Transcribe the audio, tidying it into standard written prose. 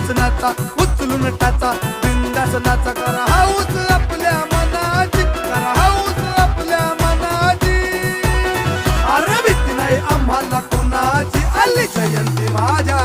बिंदास नाचा उचलून टाचा बिंदास नाचा करा हाऊस आपल्या मनाची करा हाऊस आपल्या मनाची अरे भीती नाही आम्हाला कोणाची आली जयंती माझ्या